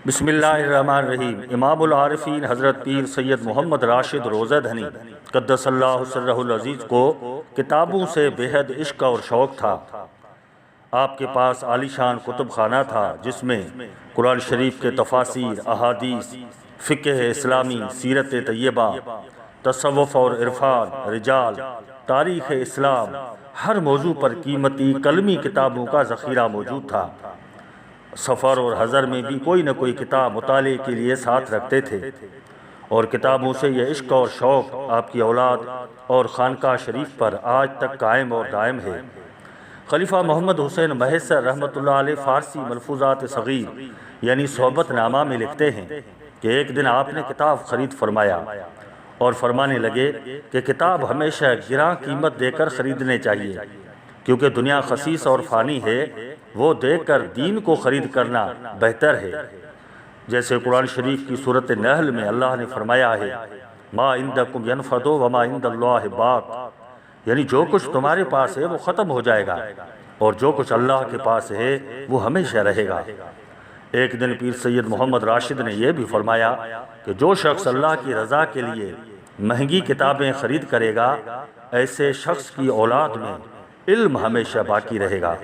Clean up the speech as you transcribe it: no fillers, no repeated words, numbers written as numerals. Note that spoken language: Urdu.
بسم اللہ الرحمن الرحیم۔ امام العارفین حضرت پیر سید محمد راشد روزہ دھنی قدس اللہ سرہ العزیز کو کتابوں سے بے حد عشق اور شوق تھا۔ آپ کے پاس عالی شان کتب خانہ تھا جس میں قرآن شریف کے تفاسیر، احادیث، فقہ اسلامی، سیرت طیبہ، تصوف اور عرفان، رجال، تاریخ اسلام، ہر موضوع پر قیمتی قلمی کتابوں کا ذخیرہ موجود تھا۔ سفر اور حضر میں بھی کوئی نہ کوئی کتاب مطالعے کے لیے ساتھ رکھتے تھے، اور کتابوں سے یہ عشق اور شوق آپ کی اولاد اور خانقاہ شریف پر آج تک قائم اور دائم ہے۔ خلیفہ محمد حسین محسر رحمۃ اللہ علیہ فارسی ملفوظات صغیر یعنی صحبت نامہ میں لکھتے ہیں کہ ایک دن آپ نے کتاب خرید فرمایا اور فرمانے لگے کہ کتاب ہمیشہ گراں قیمت دے کر خریدنے چاہیے، کیونکہ دنیا خسیس اور فانی ہے، وہ دیکھ کر دین کو خرید کرنا بہتر ہے۔ جیسے قرآن شریف کی سورۃ نحل میں اللہ نے فرمایا ہے، ما عندکم ینفد وما عند اللہ باق، یعنی جو کچھ تمہارے پاس ہے وہ ختم ہو جائے گا، اور جو کچھ اللہ کے پاس ہے وہ ہمیشہ رہے گا۔ ایک دن پیر سید محمد راشد نے یہ بھی فرمایا کہ جو شخص اللہ کی رضا کے لیے مہنگی کتابیں خرید کرے گا، ایسے شخص کی اولاد میں علم ہمیشہ باقی رہے گا۔